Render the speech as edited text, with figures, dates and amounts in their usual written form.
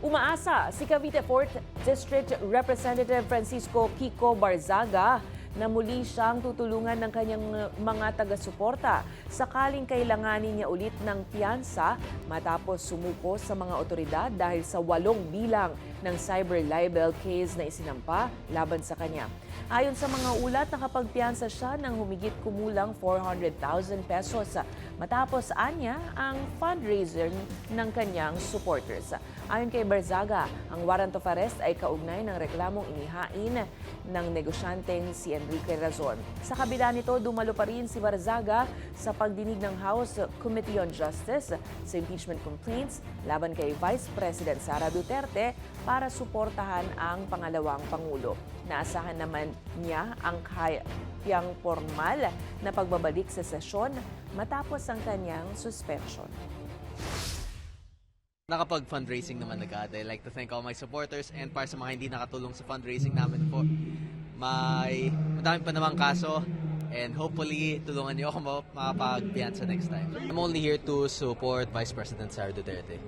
Umaasa si Cavite 4th District Representative Francisco Kiko Barzaga na muli siyang tutulungan ng kanyang mga taga-suporta sakaling kailanganin niya ulit ng piyansa matapos sumuko sa mga otoridad dahil sa 8 bilang ng cyber libel case na isinampa laban sa kanya. Ayon sa mga ulat, nakapagpiyansa siya ng humigit kumulang 400,000 pesos matapos anya ang fundraiser ng kanyang supporters. Ayon kay Barzaga, ang warrant of arrest ay kaugnay ng reklamong inihain ng negosyanteng si Enrique Razon. Sa kabila nito, dumalo pa rin si Barzaga sa pagdinig ng House Committee on Justice sa impeachment complaints laban kay Vice President Sara Duterte para suportahan ang pangalawang Pangulo. Naasahan naman niya ang kayang formal na pagbabalik sa sesyon matapos ang kanyang suspension. Nakapag-fundraising naman agad. I'd like to thank all my supporters and para sa mga hindi nakatulong sa fundraising namin po. Madami pa namang kaso and hopefully tulungan niyo ako makapagpiyansa next time. I'm only here to support Vice President Sara Duterte.